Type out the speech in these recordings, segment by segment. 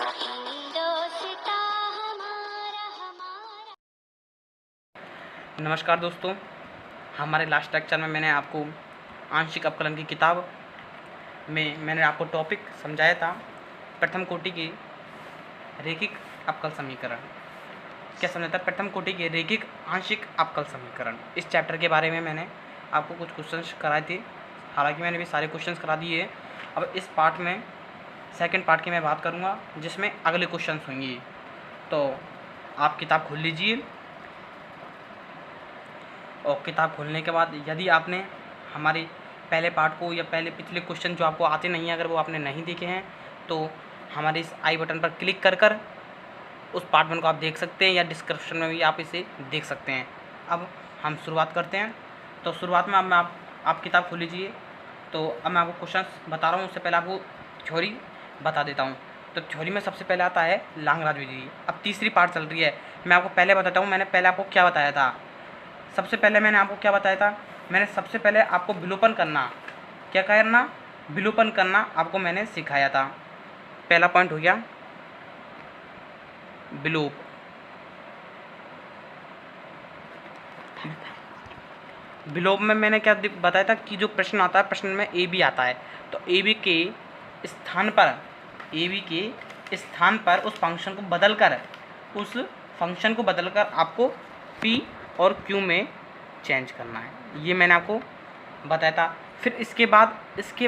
हिंदोस्तां हमारा हमारा। नमस्कार दोस्तों, हमारे लास्ट लेक्चर में मैंने आपको आंशिक अवकलन की किताब में मैंने आपको टॉपिक समझाया था प्रथम कोटि के रैखिक अवकल समीकरण। क्या समझाया था? प्रथम कोटि के रैखिक आंशिक अवकल समीकरण। इस चैप्टर के बारे में मैंने आपको कुछ क्वेश्चंस कराए थे, हालांकि मैंने भी सारे क्वेश्चंस करा दिए। अब इस पार्ट में सेकंड पार्ट की मैं बात करूंगा, जिसमें अगले क्वेश्चंस होंगे। तो आप किताब खोल लीजिए, और किताब खोलने के बाद यदि आपने हमारे पहले पार्ट को या पहले पिछले क्वेश्चन जो आपको आते नहीं हैं, अगर वो आपने नहीं देखे हैं, तो हमारे इस आई बटन पर क्लिक कर कर उस पार्ट 1 को आप देख सकते हैं, या डिस्क्रिप्शन में भी आप इसे देख सकते हैं। अब हम शुरुआत करते हैं। तो शुरुआत में अब आप किताब खोल लीजिए। तो अब मैं आपको क्वेश्चन बता रहा हूँ, उससे पहले आपको थ्योरी बता देता हूँ। तो थ्योरी में सबसे पहले आता है लाग्रांज विधि। अब तीसरी पार्ट चल रही है, मैं आपको पहले बताता हूँ मैंने पहले आपको क्या बताया था। सबसे पहले मैंने आपको क्या बताया था? मैंने सबसे पहले आपको विलोपन करना, क्या करना? विलोपन करना आपको मैंने सिखाया था। पहला पॉइंट हो गया विलोप। विलोप में मैंने क्या बताया था कि जो प्रश्न आता है, प्रश्न में ए बी आता है, तो ए बी के स्थान पर उस फंक्शन को बदलकर आपको पी और क्यू में चेंज करना है, ये मैंने आपको बताया था। फिर इसके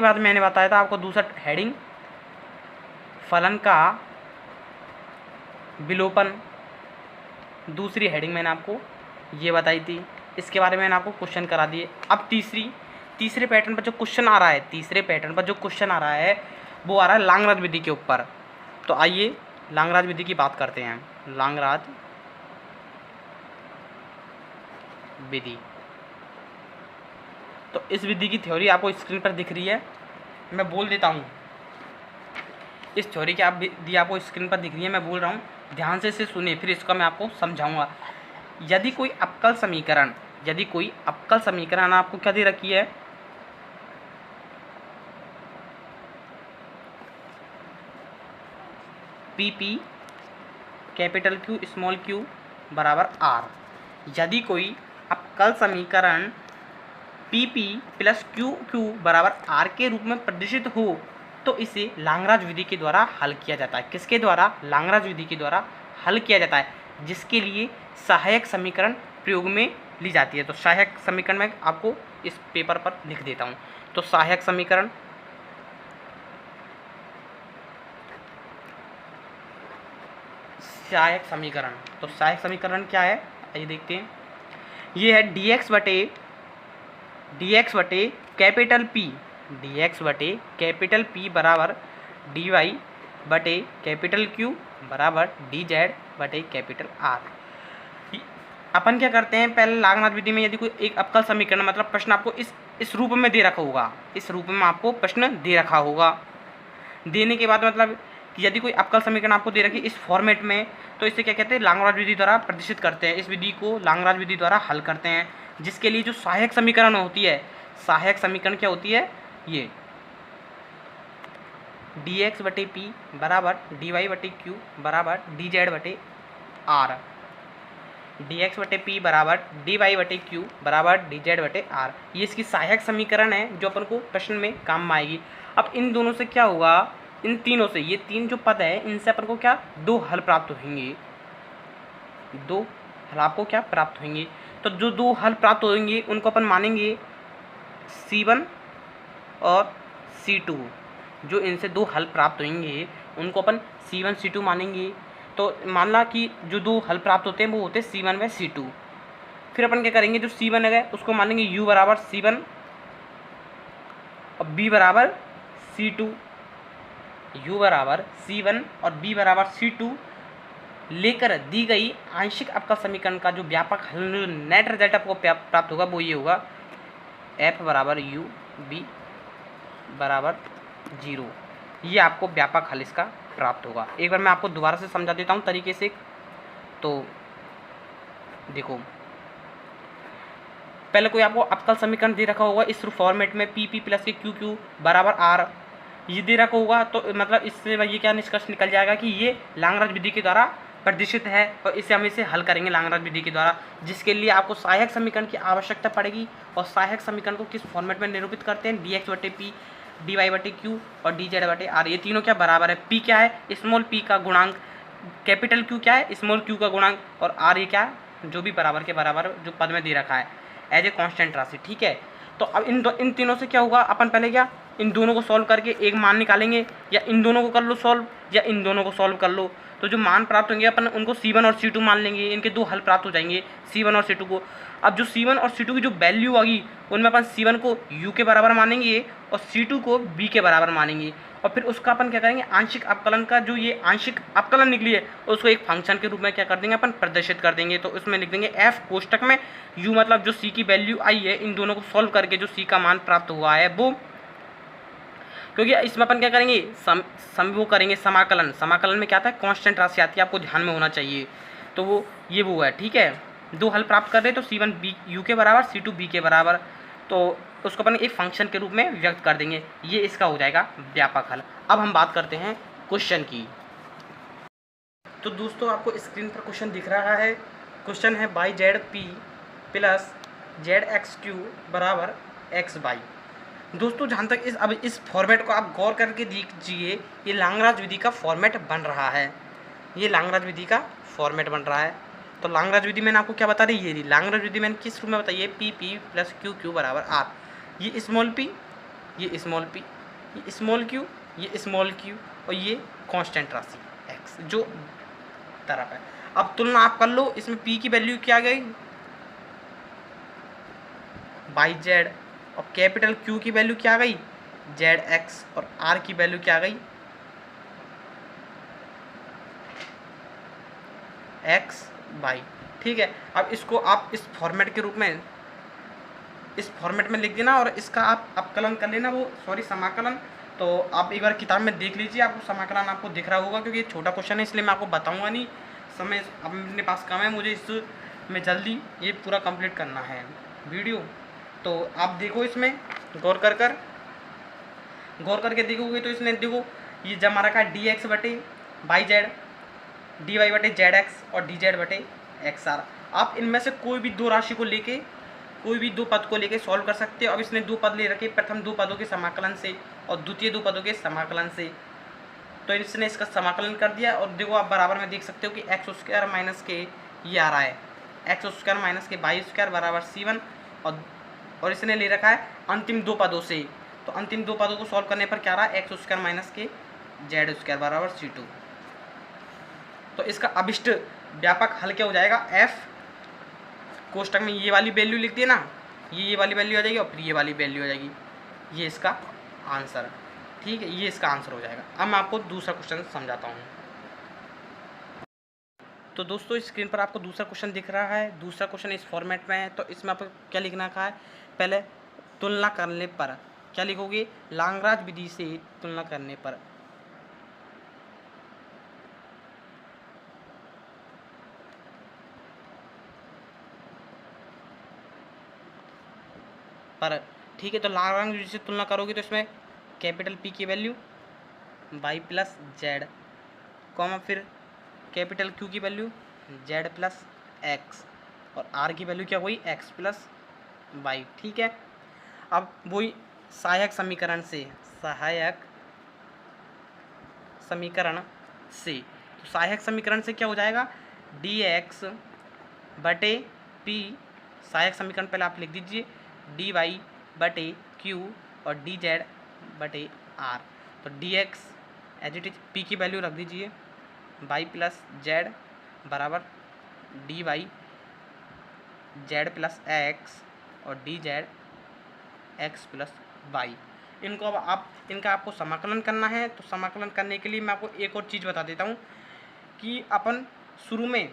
बाद मैंने बताया था आपको दूसरा हेडिंग, फलन का विलोपन। दूसरी हेडिंग मैंने आपको ये बताई थी, इसके बारे में मैंने आपको क्वेश्चन करा दिए। अब तीसरे पैटर्न पर जो क्वेश्चन आ रहा है, वो आ रहा है लाग्रांज विधि के ऊपर। तो आइए लाग्रांज विधि की बात करते हैं। लाग्रांज विधि, तो इस विधि की थ्योरी आपको स्क्रीन पर दिख रही है, मैं बोल देता हूँ। इस थ्योरी की विधि आपको स्क्रीन पर दिख रही है, मैं बोल रहा हूँ, ध्यान से इसे सुनिए, फिर इसका मैं आपको समझाऊंगा। यदि कोई अवकल समीकरण आपको क्या दे रखी है, P P capital Q small Q बराबर आर। यदि कोई अवकल समीकरण P P plus Q Q बराबर आर के रूप में प्रदर्शित हो, तो इसे लाग्रांज विधि के द्वारा हल किया जाता है। किसके द्वारा? लाग्रांज विधि के द्वारा हल किया जाता है, जिसके लिए सहायक समीकरण प्रयोग में ली जाती है। तो सहायक समीकरण में आपको इस पेपर पर लिख देता हूँ। तो सहायक समीकरण तो सहायक समीकरण क्या है, आइए देखते हैं। ये है dx बटे कैपिटल P बराबर dy बटे कैपिटल Q बराबर dz बटे कैपिटल R। अपन क्या करते हैं, पहले लाग्रांज विधि में यदि कोई एक अवकल समीकरण, मतलब प्रश्न आपको इस रूप में दे रखा होगा, इस रूप में आपको प्रश्न दे रखा होगा। देने के बाद मतलब कि यदि कोई अवकल समीकरण आपको दे रखी इस फॉर्मेट में, तो इसे क्या कहते हैं? लाग्रांज विधि द्वारा प्रदर्शित करते हैं। इस विधि को लाग्रांज विधि द्वारा हल करते हैं, जिसके लिए जो सहायक समीकरण होती है, सहायक समीकरण क्या होती है? ये dx बटे पी बराबर dy बटे क्यू बराबर dz बटे आर। dx बटे पी बराबर dy बटे क्यू बराबर dz बटे आर, ये इसकी सहायक समीकरण है जो अपन को प्रश्न में काम में आएगी। अब इन दोनों से क्या होगा, इन तीनों से, ये तीन जो पद है, इनसे अपन को क्या दो हल प्राप्त होंगे, तो जो दो हल प्राप्त होंगे उनको अपन मानेंगे C1 और C2। जो इनसे दो हल प्राप्त होंगे उनको अपन C1 C2 मानेंगे। तो मान ला कि जो दो हल प्राप्त होते हैं वो होते हैं C1 व C2। फिर अपन क्या करेंगे, जो C1 है उसको मानेंगे U बराबर C1 और B बराबर C2। U बराबर C1 और B बराबर C2 लेकर दी गई आंशिक अवकल समीकरण का जो व्यापक हल, नेट रिजल्ट आपको प्राप्त होगा, वो ये होगा F बराबर U B बराबर 0। ये आपको व्यापक हल इसका प्राप्त होगा। एक बार मैं आपको दोबारा से समझा देता हूँ तरीके से। तो देखो, पहले कोई आपको अवकल समीकरण दे रखा होगा इस फॉर्मेट में, पी पी प्लस के क्यू क्यू बराबर आर। ये दे रखा होगा तो मतलब इससे ये क्या निष्कर्ष निकल जाएगा कि ये लांगराज विधि के द्वारा प्रदर्शित है और इसे हम इसे हल करेंगे लांगराज विधि के द्वारा, जिसके लिए आपको सहायक समीकरण की आवश्यकता पड़ेगी। और सहायक समीकरण को किस फॉर्मेट में निरूपित करते हैं, dx/p, dy/q और dz/r, ये तीनों क्या बराबर है। p क्या है, स्मॉल p का गुणांक, कैपिटल Q क्या है, स्मॉल q का गुणांक, और r ये क्या जो भी बराबर के बराबर जो पद में दे रखा है एज ए कांस्टेंट राशि। ठीक है, तो अब इन तीनों से क्या होगा, अपन पहले क्या इन दोनों को सॉल्व करके एक मान निकालेंगे, या इन दोनों को कर लो सॉल्व या इन दोनों को सॉल्व कर लो, तो जो मान प्राप्त होंगे अपन उनको C1 और C2 मान लेंगे। इनके दो हल प्राप्त हो जाएंगे C1 और C2 को। अब जो C1 और C2 की जो वैल्यू आएगी उनमें अपन C1 को U के बराबर मानेंगे और C2 को B के बराबर मानेंगे, और फिर उसका अपन क्या करेंगे, आंशिक अवकलन का जो ये आंशिक अवकलन निकली है उसको एक फंक्शन के रूप में क्या कर देंगे, अपन प्रदर्शित कर देंगे। तो उसमें लिख देंगे F कोष्टक में U, मतलब जो C की वैल्यू आई है इन दोनों को सॉल्व करके जो C का मान प्राप्त हुआ है वो, क्योंकि इसमें अपन क्या करेंगे वो करेंगे समाकलन। समाकलन में क्या आता है, कांस्टेंट राशि आती है, आपको ध्यान में होना चाहिए। तो वो ये वो है। ठीक है, दो हल प्राप्त कर रहे हैं तो C1 U के बराबर, C2 B के बराबर, तो उसको अपन एक फंक्शन के रूप में व्यक्त कर देंगे। ये इसका हो जाएगा व्यापक हल। अब हम बात करते हैं क्वेश्चन की। तो दोस्तों आपको स्क्रीन पर क्वेश्चन दिख रहा है। क्वेश्चन है yz/p प्लस zx/q बराबर xy। दोस्तों जहाँ तक अब इस फॉर्मेट को आप गौर करके दीजिए, ये लांगराज विधि का फॉर्मेट बन रहा है। ये लांगराज विधि का फॉर्मेट बन रहा है। तो लांगराज विधि मैंने आपको क्या बता रही है, ये लांगराज विधि मैंने किस रूप में बताई है, p प्लस q बराबर r। ये स्मॉल p, ये स्मॉल p, ये स्मॉल q, ये स्मॉल q, और ये कांस्टेंट राशि x जो तरफ है। अब तुलना आप कर लो, इसमें p की वैल्यू क्या गई yz, और कैपिटल Q की वैल्यू क्या आ गई zx, और R की वैल्यू क्या आ गई xy। ठीक है, अब इसको आप इस फॉर्मेट के रूप में इस फॉर्मेट में लिख देना और इसका आप अवकलन कर लेना, वो सॉरी समाकलन। तो आप एक बार किताब में देख लीजिए, आपको समाकलन आपको दिख रहा होगा, क्योंकि ये छोटा क्वेश्चन है इसलिए मैं आपको बताऊंगा नहीं, समय अब मेरे पास कम है, मुझे इसमें जल्दी ये पूरा कंप्लीट करना है वीडियो। तो आप देखो, इसमें गौर करके देखोगे तो इसने देखो ये जब हमारा का dx/yz, dy/zx और dz/xr। आप इनमें से कोई भी दो राशि को लेके, कोई भी दो पद को लेके सॉल्व कर सकते हो। अब इसने दो पद ले रखे, प्रथम दो पदों के समाकलन से और द्वितीय दो पदों के समाकलन से, तो इसने इसका समाकलन कर दिया। और देखो आप बराबर में देख सकते हो कि x² माइनस के ये आ रहा है, x² माइनस के y² बराबर C1, और इसने ले रखा है अंतिम दो पदों से। तो अंतिम दो पदों को सॉल्व करने पर क्या रहा है, x² माइनस के z² बराबर C2। तो इसका अभिष्ट व्यापक हल क्या हो जाएगा, f कोष्टक में ये वाली वैल्यू लिख देना, ये वाली वैल्यू आ जाएगी और फिर ये वाली वैल्यू आ जाएगी। ये इसका आंसर, ठीक है, ये इसका आंसर हो जाएगा। अब मैं आपको दूसरा क्वेश्चन समझाता हूँ। तो दोस्तों स्क्रीन पर आपको दूसरा क्वेश्चन दिख रहा है। दूसरा क्वेश्चन इस फॉर्मेट में है। तो इसमें आपको क्या लिखना का है, पहले तुलना करने पर क्या लिखोगे, लांगराज विधि से तुलना करने पर। ठीक है, तो लांगराज विधि से तुलना करोगे तो इसमें कैपिटल P की value y plus Z, comma फिर कैपिटल Q की वैल्यू z प्लस x, और R की वैल्यू क्या हुई x प्लस y। ठीक है, अब वही सहायक समीकरण से, तो सहायक समीकरण से क्या हो जाएगा, dx/p, सहायक समीकरण पहले आप लिख दीजिए, dy/q और dz/r। तो dx as it is p की वैल्यू रख दीजिए, y प्लस जेड बराबर dy z प्लस x और dz x प्लस y। इनको अब इनका आपको समाकलन करना है। तो समाकलन करने के लिए मैं आपको एक और चीज़ बता देता हूँ कि अपन शुरू में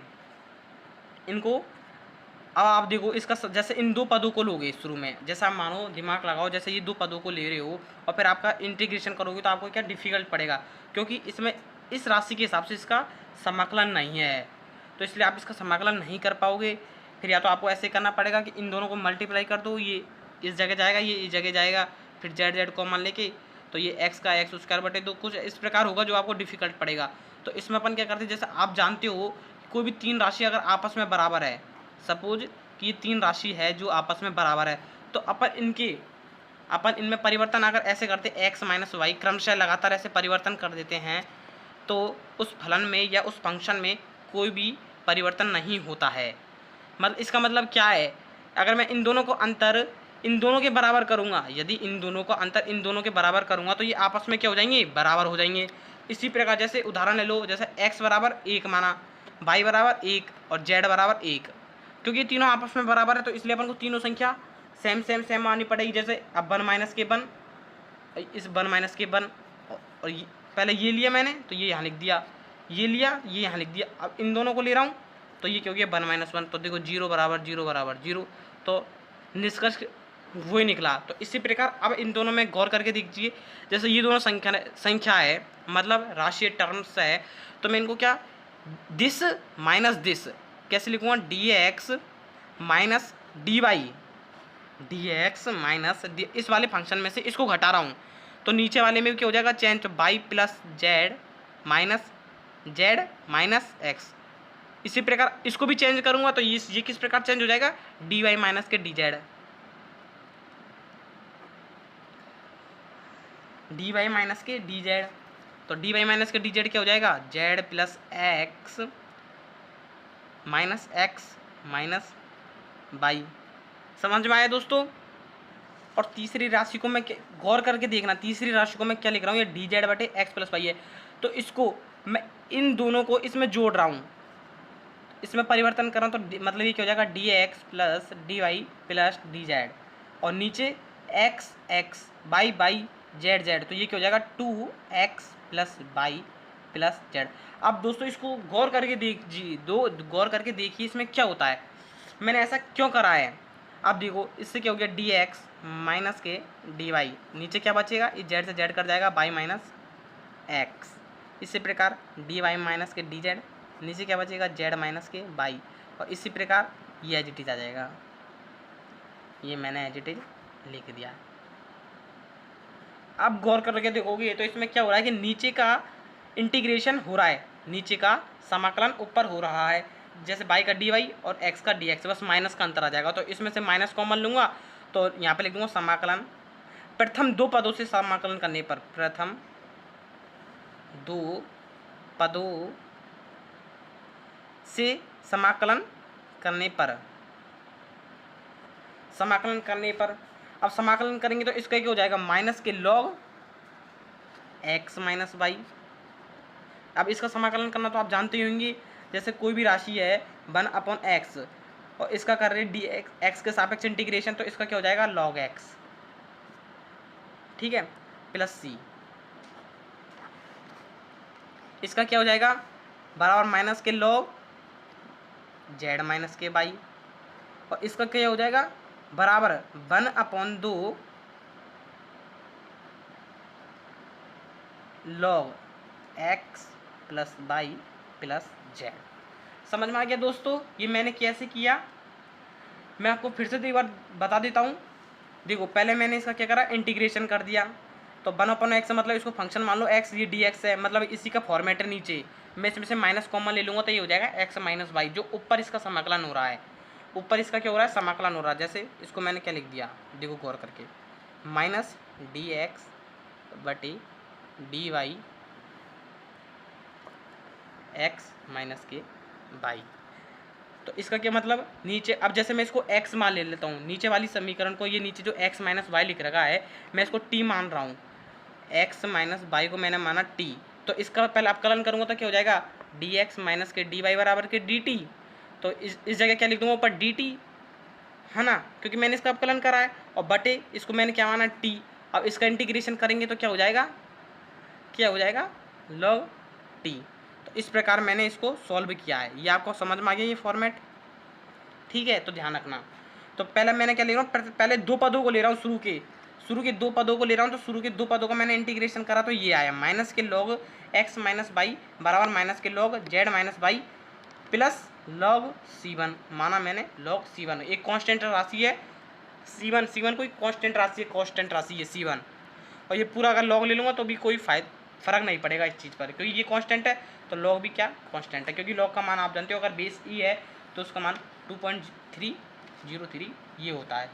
इनको, अब आप देखो इसका जैसे इन दो पदों को लोगे शुरू में, जैसा आप मानो दिमाग लगाओ, जैसे ये दो पदों को ले रहे हो और फिर आपका इंटीग्रेशन करोगे तो आपको क्या डिफ़िकल्ट पड़ेगा, क्योंकि इसमें इस राशि के हिसाब से इसका समाकलन नहीं है, तो इसलिए आप इसका समाकलन नहीं कर पाओगे। फिर या तो आपको ऐसे करना पड़ेगा कि इन दोनों को मल्टीप्लाई कर दो, ये इस जगह जाएगा, ये इस जगह जाएगा, फिर जेड कॉमन लेके तो ये एक्स का एक्स स्क्वायर बटे 2 कुछ इस प्रकार होगा जो आपको डिफिकल्ट पड़ेगा। तो इसमें अपन क्या करते हैं, जैसे आप जानते हो कोई भी 3 राशि अगर आपस में बराबर है, सपोज कि ये 3 राशि है जो आपस में बराबर है, तो अपन इनमें परिवर्तन अगर ऐसे करते एक्स माइनस वाई क्रमशः लगातार ऐसे परिवर्तन कर देते हैं तो उस फलन में या उस फंक्शन में कोई भी परिवर्तन नहीं होता है। मतलब इसका मतलब क्या है, अगर मैं इन दोनों को अंतर इन दोनों के बराबर करूँगा, यदि इन दोनों को अंतर इन दोनों के बराबर करूँगा तो ये आपस में क्या हो जाएंगे, बराबर हो जाएंगे। इसी प्रकार जैसे उदाहरण ले लो, जैसे x बराबर 1 माना, y बराबर 1 और z बराबर 1, क्योंकि ये तीनों आपस में बराबर है तो इसलिए अपन को तीनों संख्या सेम सेम सेम माननी पड़ेगी। जैसे अब 1 माइनस के 1, इस 1 माइनस के 1 और पहले ये लिया मैंने तो ये यहाँ लिख दिया, ये लिया ये यहाँ लिख दिया। अब इन दोनों को ले रहा हूँ तो ये क्या हो गया 1 माइनस 1, तो देखो 0 बराबर 0 बराबर 0, तो निष्कर्ष वही निकला। तो इसी प्रकार अब इन दोनों में गौर करके देखिए, जैसे ये दोनों संख्या है मतलब राशि टर्म्स है, तो मैं इनको क्या दिस माइनस दिस कैसे लिखूँगा, dx माइनस dx माइनस इस वाले फंक्शन में से इसको घटा रहा हूँ तो नीचे वाले में क्या हो जाएगा चेंज, तो y plus Z minus x. इसी प्रकार इसको भी चेंज करूँगा तो ये किस प्रकार चेंज हो जाएगा, dy माइनस के dz, dy माइनस के dz, तो dy माइनस के dz क्या हो जाएगा, z plus x minus y। समझ में आया दोस्तों। और तीसरी राशि को मैं गौर करके देखना, तीसरी राशि को मैं क्या लिख रहा हूँ, ये dz बटे एक्स प्लस वाई है, तो इसको मैं इन दोनों को इसमें जोड़ रहा हूँ, इसमें परिवर्तन कर रहा हूँ तो मतलब ये क्या हो जाएगा dx plus dy plus dz और नीचे x x by z z, तो ये क्या हो जाएगा 2x plus Y plus z। अब दोस्तों इसको गौर करके देखिए इसमें क्या होता है, मैंने ऐसा क्यों करा है। अब देखो इससे क्या हो गया dx माइनस के dy, नीचे क्या बचेगा, इस z से z कट जाएगा y माइनस एक्स। इसी प्रकार dy माइनस के dz, नीचे क्या बचेगा z माइनस के y, और इसी प्रकार ये एज इट इज आ जाएगा, ये मैंने एज इट इज लिख दिया। अब गौर करके देखोगे तो इसमें क्या हो रहा है कि नीचे का इंटीग्रेशन हो रहा है, नीचे का समाकलन ऊपर हो रहा है, जैसे y का dy और x का dx, बस माइनस का अंतर आ जाएगा तो इसमें से माइनस कॉमन लूँगा तो यहाँ पे लिख दूँगा समाकलन प्रथम दो पदों से समाकलन करने पर, प्रथम दो पदों से समाकलन करने पर अब समाकलन करेंगे तो इसका क्या हो जाएगा, माइनस के लॉग x माइनस वाई। अब इसका समाकलन करना तो आप जानते ही होंगे, जैसे कोई भी राशि है 1/x और इसका कर रहे डी एक्स के सापेक्ष इंटीग्रेशन, तो इसका क्या हो जाएगा log x, ठीक है, प्लस c, इसका क्या हो जाएगा बराबर माइनस के log z माइनस के y, और इसका क्या हो जाएगा बराबर 1/2 log x plus y plus z। समझ में आ गया दोस्तों, ये मैंने कैसे किया मैं आपको फिर से एक बार बता देता हूँ। देखो पहले मैंने इसका क्या करा, इंटीग्रेशन कर दिया, तो 1/x मतलब इसको फंक्शन मान लो x, ये dx है मतलब इसी का फॉर्मेट है, नीचे मैं इसमें से माइनस कॉमन ले लूँगा तो ये हो जाएगा x माइनस वाई, जो ऊपर इसका समाकलन हो रहा है, ऊपर इसका क्या हो रहा है समाकलन हो रहा है। जैसे इसको मैंने क्या लिख दिया, देखो गौर करके, माइनस dx बटे dy x माइनस के y, तो इसका क्या मतलब नीचे, अब जैसे मैं इसको x मान ले लेता हूँ, नीचे वाली समीकरण को, ये नीचे जो x माइनस वाई लिख रखा है मैं इसको t मान रहा हूँ, x माइनस वाई को मैंने माना t, तो इसका पहले अपकलन करूँगा तो क्या हो जाएगा dx माइनस के dy बराबर के dt, तो इस जगह क्या लिख दूँगा ऊपर dt, है ना, क्योंकि मैंने इसका अपकलन करा है, और बटे इसको मैंने क्या माना t। अब इसका इंटीग्रेशन करेंगे तो क्या हो जाएगा log t। तो इस प्रकार मैंने इसको सॉल्व किया है, ये आपको समझ में आ गया ये फॉर्मेट, ठीक है, तो ध्यान रखना। तो पहले मैंने क्या ले रहा हूँ, पहले दो पदों को ले रहा हूँ, शुरू के दो पदों को ले रहा हूँ, तो शुरू के दो पदों का मैंने इंटीग्रेशन करा तो ये आया माइनस के log x माइनस वाई बराबर माइनस के log z minus Y plus log c1, माना मैंने log c1, एक कांस्टेंट राशि है c1 कोई कांस्टेंट राशि है, कांस्टेंट राशि है c1, और ये पूरा अगर लॉग ले लूँगा तो भी कोई फ़र्क नहीं पड़ेगा इस चीज़ पर, क्योंकि ये कांस्टेंट है तो लॉग भी क्या कांस्टेंट है, क्योंकि लॉग का मान आप जानते हो अगर बेस ई है तो उसका मान 2.303 ये होता है।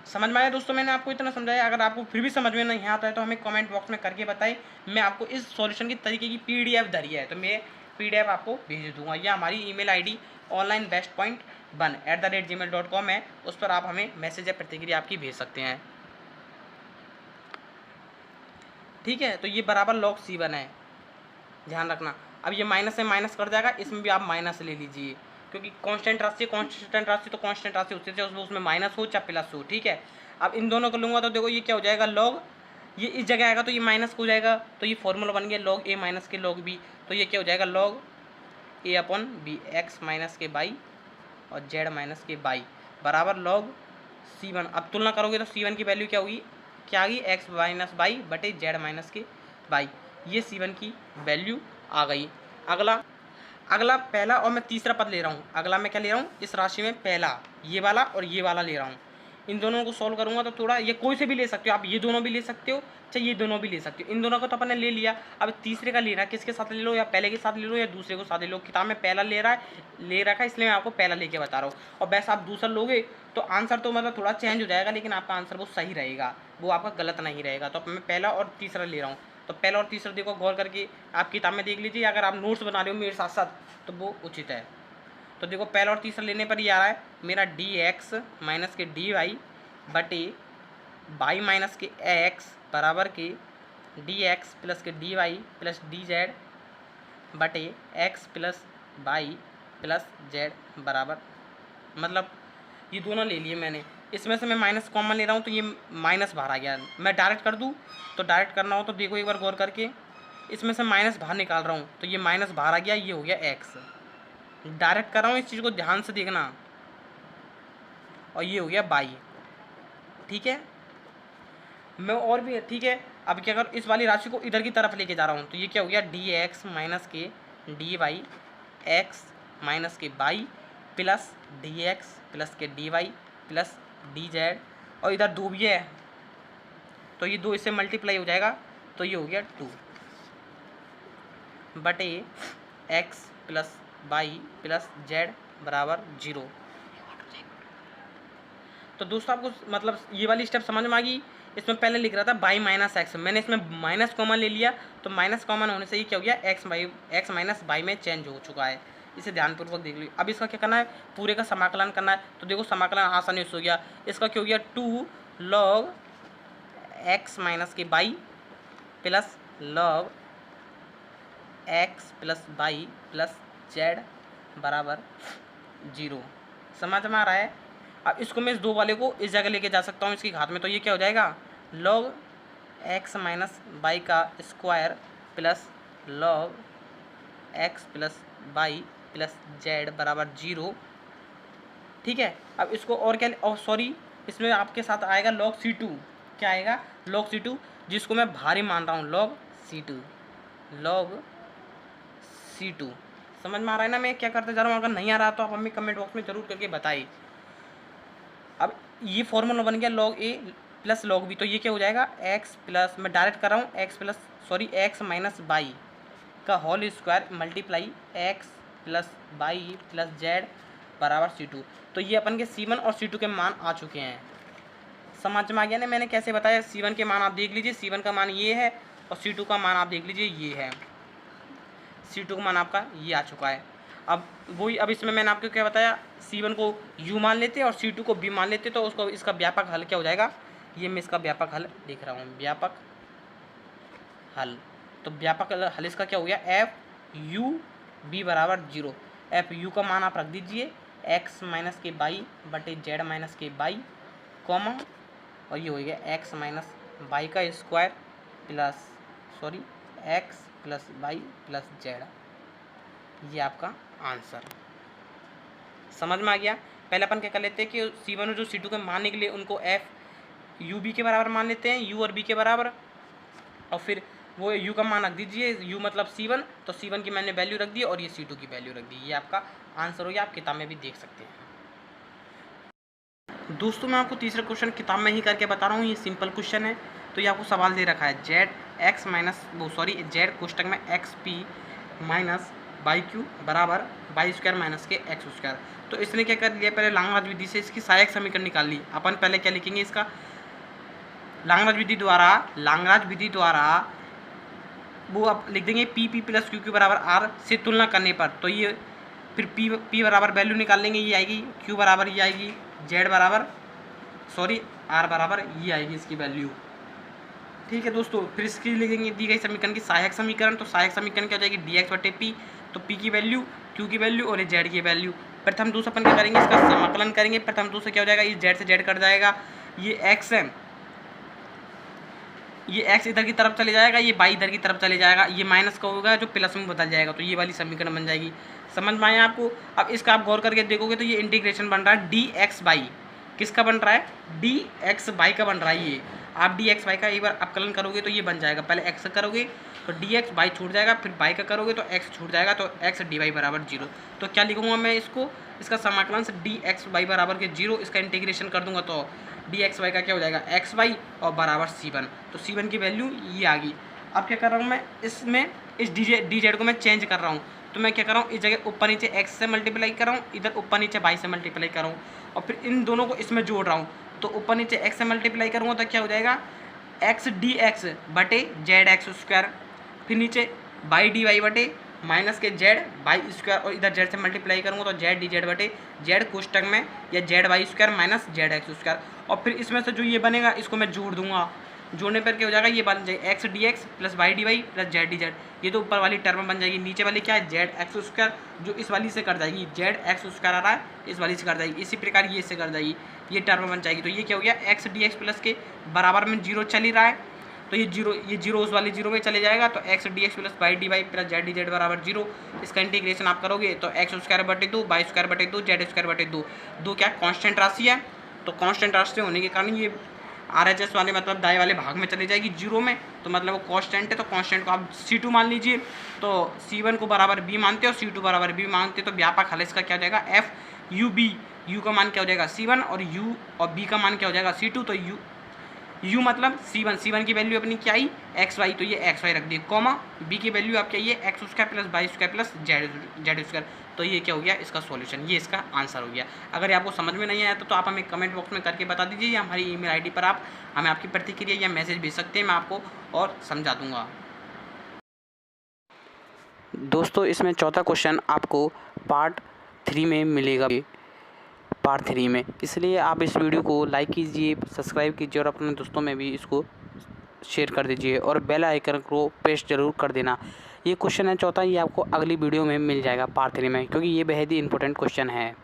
समझ में आया दोस्तों? मैंने आपको इतना समझाया। अगर आपको फिर भी समझ में नहीं आता है तो हमें कमेंट बॉक्स में करके बताइए। मैं आपको इस सॉल्यूशन की तरीके की PDF धरी है तो मैं PDF आपको भेज दूंगा, या हमारी ईमेल ID onlinebestpoint1@gmail.com है, उस पर आप हमें मैसेज या प्रतिक्रिया आपकी भेज सकते हैं। ठीक है, तो ये बराबर log C1 है, ध्यान रखना। अब ये माइनस से माइनस कर जाएगा, इसमें भी आप माइनस ले लीजिए, क्योंकि कांस्टेंट राशि तो कांस्टेंट राशि उसमें माइनस हो चाहे प्लस हो। ठीक है, अब इन दोनों को लूँगा तो देखो ये क्या हो जाएगा, लॉग ये इस जगह आएगा तो ये माइनस हो जाएगा, तो ये फॉर्मूला बन गया लॉग A माइनस के लॉग B। तो ये क्या हो जाएगा, लॉग A/B x माइनस के बाई और z माइनस के बाई बराबर लॉग C1। अब तुलना करोगे तो C1 की वैल्यू क्या होगी, क्या आ गई, x माइनस बाई बटे z माइनस के बाई, ये C1 की वैल्यू आ गई। अगला पहला और मैं तीसरा पद ले रहा हूँ। अगला मैं क्या ले रहा हूँ, इस राशि में पहला ये वाला और ये वाला ले रहा हूँ। इन दोनों को सॉल्व करूँगा तो थोड़ा, ये कोई से भी ले सकते हो आप, ये दोनों भी ले सकते हो चाहे ये दोनों भी ले सकते हो। इन दोनों को तो अपने ले लिया, अब तीसरे का लेना, किसके साथ ले लो, या पहले के साथ ले लो या दूसरे को साथ ले लो। किताब में पहला ले रखा है इसलिए मैं आपको पहला लेके बता रहा हूँ। और वैसे आप दूसरा लोगे तो आंसर तो मतलब थोड़ा चेंज हो जाएगा, लेकिन आपका आंसर वो सही रहेगा, वो आपका गलत नहीं रहेगा। तो मैं पहला और तीसरा ले रहा हूँ। तो पहला और तीसरा देखो गौर करके आप किताब में देख लीजिए, अगर आप नोट्स बना रहे हो मेरे साथ साथ तो वो उचित है। तो देखो पहला और तीसरा लेने पर ये आ रहा है मेरा dx माइनस के dy बटे y माइनस के x बराबर के dx प्लस के dy प्लस dz बटे x plus y plus z बराबर, मतलब ये दोनों ले लिए मैंने, इसमें से मैं माइनस कॉमन ले रहा हूँ तो ये माइनस बाहर आ गया। मैं डायरेक्ट कर दूँ तो डायरेक्ट करना हो तो देखो एक बार गौर करके, इसमें से माइनस बाहर निकाल रहा हूँ तो ये माइनस बाहर आ गया, ये हो गया x। डायरेक्ट कर रहा हूँ, इस चीज़ को ध्यान से देखना, और ये हो गया y। ठीक है, मैं और भी, ठीक है। अब क्या कर, इस वाली राशि को इधर की तरफ लेके जा रहा हूँ तो ये क्या हो गया, dx माइनस के dy x माइनस के y प्लस dx प्लस के dy प्लस dz, और इधर 2 भी है तो ये 2 इससे मल्टीप्लाई हो जाएगा तो ये हो गया 2 बटे x plus y plus z बराबर 0। तो दोस्तों आपको मतलब ये वाली स्टेप समझ में आ गई। इसमें पहले लिख रहा था बाई माइनस एक्स, मैंने इसमें माइनस कॉमन ले लिया तो माइनस कॉमन होने से ये क्या हो गया, एक्स माइनस बाई में चेंज हो चुका है। इसे ध्यानपूर्वक देख लीजिए। अब इसका क्या करना है, पूरे का समाकलन करना है। तो देखो समाकलन आसानी से हो गया, इसका क्या हो गया 2 log एक्स माइनस के by plus log x plus Y plus Z बराबर 0। समझ में आ रहा है? अब इसको मैं इस 2 वाले को इस जगह लेके जा सकता हूँ इसकी घात में, तो ये क्या हो जाएगा, log एक्स माइनस बाई का square plus log x plus Y plus Z बराबर 0। ठीक है, अब इसको और क्या, और सॉरी इसमें आपके साथ आएगा log C2। क्या आएगा, log C2, जिसको मैं भारी मान रहा हूँ, log C2। समझ में आ रहा है ना मैं क्या करते जा रहा हूँ? अगर नहीं आ रहा तो आप हमें कमेंट बॉक्स में जरूर करके बताइए। अब ये फॉर्मूला बन गया log A plus log B, तो ये क्या हो जाएगा, x प्लस, मैं डायरेक्ट कर रहा हूँ, एक्स माइनस बाई का whole square multiply X plus Y plus Z बराबर C2। तो ये अपन के C1 और C2 के मान आ चुके हैं। समझ में आ गया ना मैंने कैसे बताया? C1 के मान आप देख लीजिए, C1 का मान ये है, और C2 का मान आप देख लीजिए ये है। C2 का मान आपका ये आ चुका है। अब वही, अब इसमें मैंने आपको क्या बताया, C1 को U मान लेते और C2 को B मान लेते, तो उसको इसका व्यापक हल क्या हो जाएगा, ये मैं इसका व्यापक हल लिख रहा हूँ, व्यापक हल। तो व्यापक हल इसका क्या हो गया, FU/B बराबर 0। FU का मान आप रख दीजिए x माइनस के बाई बटे जेड माइनस के बाई, कॉमा, और ये हो गया x माइनस बाई का square plus x plus Y plus Z. ये आपका आंसर समझ में आ गया। पहले अपन क्या कर लेते हैं कि C1 और जो C2 के मान निकले उनको FU/B के बराबर मान लेते हैं, U और B के बराबर, और फिर वो U का मान रख दीजिए, U मतलब C1, तो C1 की मैंने वैल्यू रख दी और ये C2 की वैल्यू रख दी। ये आपका आंसर हो गया, आप किताब में भी देख सकते हैं। दोस्तों मैं आपको तीसरा क्वेश्चन किताब में ही करके बता रहा हूँ, ये सिंपल क्वेश्चन है। तो ये आपको सवाल दे रखा है जेड एक्स माइनस जेड कोष्टक में x P minus by Q बराबर बाई स्क्वायर माइनस के एक्स स्क्वायर। तो इसने क्या कर लिया, पहले लांगराज विधि से इसकी सहायक समीकरण निकाल ली। अपन पहले क्या लिखेंगे, इसका लांगराज विधि द्वारा वो आप लिख देंगे P P plus Q Q बराबर आर से तुलना करने पर, तो ये फिर पी बराबर वैल्यू निकाल लेंगे, ये आएगी क्यू बराबर ये आएगी जेड बराबर आर बराबर ये आएगी इसकी वैल्यू। ठीक है दोस्तों, फिर इसकी लिखेंगे दी गई समीकरण की सहायक समीकरण। तो सहायक समीकरण क्या हो जाएगी, डी एक्स बटे पी, तो पी की वैल्यू, क्यू की वैल्यू और ये जेड की वैल्यू। प्रथम दूसरा अपन क्या करेंगे, इसका समाकलन करेंगे। प्रथम दूसरा क्या हो जाएगा, ये जेड से जेड कट जाएगा, ये एक्स है, ये एक्स इधर की तरफ चले जाएगा, ये बाई इधर की तरफ चले जाएगा, ये माइनस का होगा जो प्लस में बदल जाएगा, तो ये वाली समीकरण बन जाएगी। समझ में आया आपको। अब इसका आप गौर करके देखोगे तो ये इंटीग्रेशन बन रहा है डी एक्स बाई, किसका बन रहा है, डी एक्स बाई का बन रहा है। ये आप डी एक्स बाई का एक बार अपकलन करोगे तो ये बन जाएगा, पहले एक्स करोगे तो डी एक्स बाई छूट जाएगा, फिर बाई का करोगे तो एक्स छूट जाएगा, तो एक्स डी वाई बराबर 0। तो क्या लिखूंगा मैं इसको, इसका समाकलन से डी एक्स वाई बराबर के 0, इसका इंटीग्रेशन कर दूंगा तो डी एक्स वाई का क्या हो जाएगा एक्स वाई और बराबर C1। तो C1 की वैल्यू ये आ गई। अब क्या कर रहा हूँ मैं, इसमें इस डी जेड को मैं चेंज कर रहा हूँ, तो मैं क्या कर रहा हूँ, इस जगह ऊपर नीचे एक्स से मल्टीप्लाई कर रहा हूँ, इधर ऊपर नीचे वाई से मल्टीप्लाई कर रहा हूँ, और फिर इन दोनों को इसमें जोड़ रहा हूँ। तो ऊपर नीचे एक्स से मल्टीप्लाई करूँगा तो क्या हो जाएगा, एक्स डी एक्स बटे जेड एक्स स्क्वायर, फिर नीचे बाई डी वाई बटे माइनस के जेड बाई स्क्वायर, और इधर जेड से मल्टीप्लाई करूँगा तो जेड डी जेड बटे जेड कोष्टक में या Z Y square minus Z X square, और फिर इसमें से जो ये बनेगा इसको मैं जोड़ दूंगा। जोड़ने पर क्या हो जाएगा, ये बन जाएगा X D X plus Y D Y plus Z D Z. ये तो ऊपर वाली टर्म बन जाएगी, नीचे वाली क्या है जेड एक्स स्क्वायर, जो इस वाली से कर जाएगी, जेड एक्स स्क्वायर आ रहा है इस वाली से कर जाएगी, इसी प्रकार ये से कर जाएगी, ये टर्म बन जाएगी। तो ये क्या हो गया, एक्स डी एक्स प्लस के बराबर में 0 चल ही रहा है, तो ये जीरो उस वाले 0 में चले जाएगा, तो X D X plus Y D Y plus Z D Z बराबर 0। इसका इंटीग्रेशन आप करोगे तो एक्स स्क्वायर बटे 2 वाई स्क्वायर बटे 2 जेड स्क्वायर बटे 2, 2 क्या कांस्टेंट राशि है, तो कांस्टेंट राशि होने के कारण ये RHS वाले मतलब दाएं वाले भाग में चले जाएगी 0 में, तो मतलब वो कांस्टेंट है, तो कांस्टेंट को आप C2 मान लीजिए। तो C1 को बराबर B मानते हो, C2 बराबर B मानते, तो व्यापक हल इसका क्या हो जाएगा एफ यू बी, यू का मान क्या हो जाएगा C1 और यू और B का मान क्या हो जाएगा C2, तो यू मतलब C1 की वैल्यू अपनी क्या आई एक्स वाई, तो ये एक्स वाई रख दी, कॉमा बी की वैल्यू आप क्या ये X square plus Y square plus Z square. तो ये क्या हो गया इसका सॉल्यूशन, ये इसका आंसर हो गया। अगर ये आपको समझ में नहीं आया तो आप हमें कमेंट बॉक्स में करके बता दीजिए, या हमारी ईमेल आईडी पर आप हमें आपकी प्रतिक्रिया या मैसेज भेज सकते हैं, मैं आपको और समझा दूंगा। दोस्तों इसमें चौथा क्वेश्चन आपको पार्ट 3 में मिलेगा, पार्ट 3 में, इसलिए आप इस वीडियो को लाइक कीजिए, सब्सक्राइब कीजिए और अपने दोस्तों में भी इसको शेयर कर दीजिए और बेल आइकन को प्रेस जरूर कर देना। ये क्वेश्चन है चौथा, ये आपको अगली वीडियो में मिल जाएगा पार्ट 3 में, क्योंकि ये बेहद ही इंपॉर्टेंट क्वेश्चन है।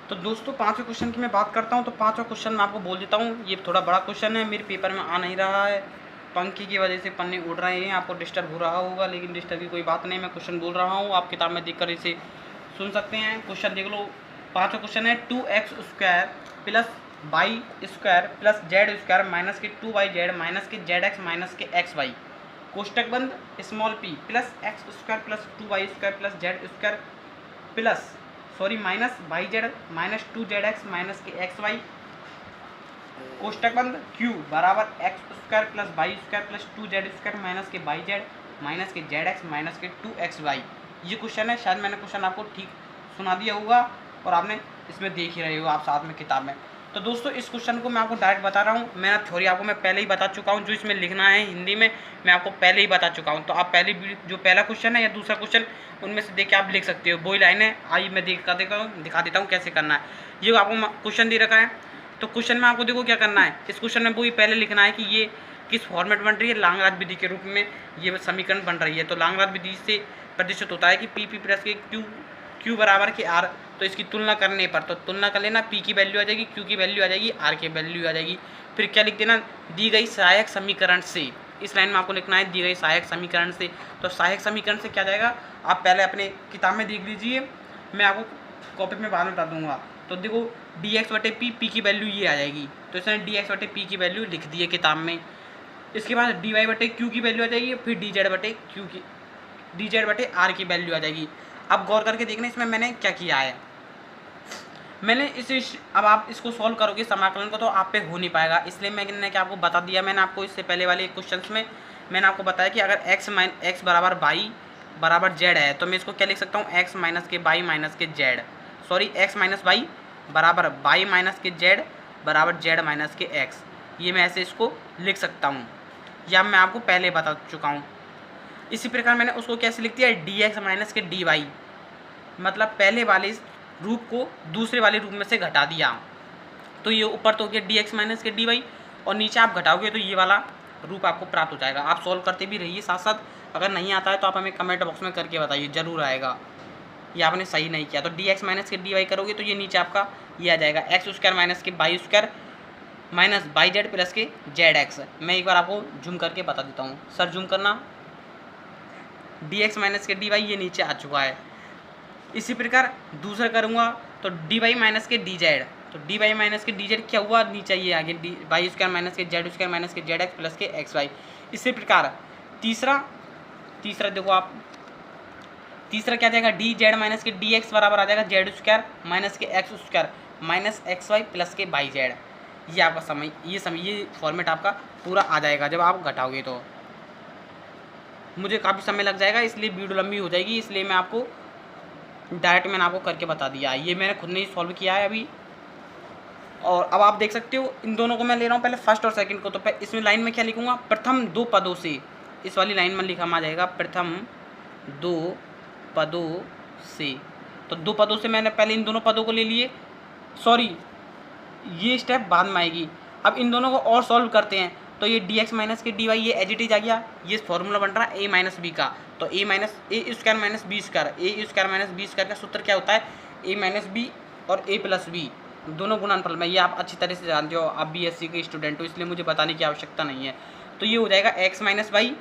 तो दोस्तों पाँचवें क्वेश्चन की मैं बात करता हूँ, तो पाँचवा क्वेश्चन मैं आपको बोल देता हूँ, ये थोड़ा बड़ा क्वेश्चन है, मेरे पेपर में आ नहीं रहा है, पंखी की वजह से पन्ने उड़ रहे हैं, आपको डिस्टर्ब हो रहा होगा, लेकिन डिस्टर्ब की कोई बात नहीं, मैं क्वेश्चन बोल रहा हूँ, आप किताब में देखकर इसे सुन सकते हैं। क्वेश्चन देख लो, पाँचवा क्वेश्चन है 2x square plus Y square plus Z square minus के 2y जेड माइनस के जेड एक्स माइनस के एक्स वाई, कोष्टक बंद small p plus X square plus 2y square plus Z square plus minus Y Z minus 2zx minus के X Y, कोष्टक बंद q बराबर X square plus Y square plus 2z square minus के Y Z minus के Z X minus के 2x Y. ये question है, शायद मैंने क्वेश्चन आपको ठीक सुना दिया होगा और आपने इसमें देख ही रहे हो आप साथ में किताब में। तो दोस्तों इस क्वेश्चन को मैं आपको डायरेक्ट बता रहा हूँ, मेरा थ्योरी आपको मैं पहले ही बता चुका हूँ, जो इसमें लिखना है हिंदी में मैं आपको पहले ही बता चुका हूँ। तो आप जो पहला क्वेश्चन है या दूसरा क्वेश्चन उनमें से देख के आप लिख सकते हो, वही लाइन है, आइए मैं दिखा देता हूँ कैसे करना है। ये आपको क्वेश्चन दे रखा है, तो क्वेश्चन में आपको देखो क्या करना है, इस क्वेश्चन में वही पहले लिखना है कि ये किस फॉर्मेट बन रही है, लांगराज विधि के रूप में ये समीकरण बन रही है। तो लांगराज विधि से प्रदर्शित होता है कि पी प्लस के क्यू बराबर के आर, तो इसकी तुलना करने पर, तो तुलना कर लेना, पी की वैल्यू आ जाएगी, क्यू की वैल्यू आ जाएगी, आर की वैल्यू आ जाएगी। फिर क्या लिख देना, दी गई सहायक समीकरण से, इस लाइन में आपको लिखना है दी गई सहायक समीकरण से। तो सहायक समीकरण से क्या जाएगा, आप पहले अपने किताब में देख लीजिए, मैं आपको कॉपी में बाद में बता दूंगा। तो देखो डी एक्स बटे पी की वैल्यू ये आ जाएगी, तो इसने डी एक्स बटे पी की वैल्यू लिख दी है किताब में। इसके बाद डी वाई बटे क्यू की वैल्यू आ जाएगी, फिर डी जेड बटे आर की वैल्यू आ जाएगी। अब गौर करके देखना इसमें मैंने क्या किया है, मैंने अब आप इसको सॉल्व करोगे समाकलन को तो आप पे हो नहीं पाएगा, इसलिए मैंने क्या आपको बता दिया। मैंने आपको इससे पहले वाले क्वेश्चंस में मैंने आपको बताया कि अगर x बराबर y बराबर z है तो मैं इसको क्या लिख सकता हूँ, x माइनस के y माइनस के z, sorry x minus Y बराबर y माइनस के z बराबर z माइनस के x, ये मैं ऐसे इसको लिख सकता हूँ, या मैं आपको पहले बता चुका हूँ। इसी प्रकार मैंने उसको कैसे लिख दिया, dx माइनस के dy, मतलब पहले वाले रूप को दूसरे वाले रूप में से घटा दिया, तो ये ऊपर तो हो गया dx माइनस के dy और नीचे आप घटाओगे तो ये वाला रूप आपको प्राप्त हो जाएगा। आप सॉल्व करते भी रहिए साथ साथ, अगर नहीं आता है तो आप हमें कमेंट बॉक्स में करके बताइए, ज़रूर आएगा। ये आपने सही नहीं किया तो dx माइनस के dy करोगे तो ये नीचे आपका ये आ जाएगा एक्स स्क्वायर माइनस के Y square minus Y Z plus के जेड एक्स। मैं एक बार आपको जूम करके बता देता हूँ, सर जूम करना, dx माइनस के dy ये नीचे आ चुका है। इसी प्रकार दूसरा करूँगा तो dy माइनस के dz, तो dy माइनस के dz क्या हुआ, नीचे ये आगे वाई स्क्वायर माइनस के जेड स्क्वायर माइनस के जेड एक्स प्लस के एक्स वाई। इसी प्रकार तीसरा देखो आप, तीसरा क्या जाएगा, डी जेड माइनस के डी एक्स बराबर आ जाएगा जेड स्क्वायर माइनस के X square minus X Y plus के बाई जेड। ये आपका समय ये फॉर्मेट आपका पूरा आ जाएगा जब आप घटाओगे तो। मुझे काफ़ी समय लग जाएगा इसलिए वीडियो लंबी हो जाएगी, इसलिए मैं आपको डायरेक्ट मैंने आपको करके बता दिया। ये मैंने खुद ने ही सॉल्व किया है अभी। और अब आप देख सकते हो इन दोनों को मैं ले रहा हूँ पहले फर्स्ट और सेकंड को, तो इसमें लाइन में क्या लिखूँगा, प्रथम दो पदों से, इस वाली लाइन में लिखा आ जाएगा प्रथम दो पदों से। तो दो पदों से मैंने पहले इन दोनों पदों को ले लिए, सॉरी ये स्टेप बाद में आएगी। अब इन दोनों को और सॉल्व करते हैं तो ये dx माइनस के dy ये एज इट इज आ गया, ये फॉर्मूला बन रहा है a माइनस बी का, तो a minus A square minus B square, A square minus B square का सूत्र क्या होता है, a माइनस बी और a प्लस बी दोनों गुणनफल में, ये आप अच्छी तरह से जानते हो, आप BSc के स्टूडेंट हो इसलिए मुझे बताने की आवश्यकता नहीं है। तो ये हो जाएगा x minus Y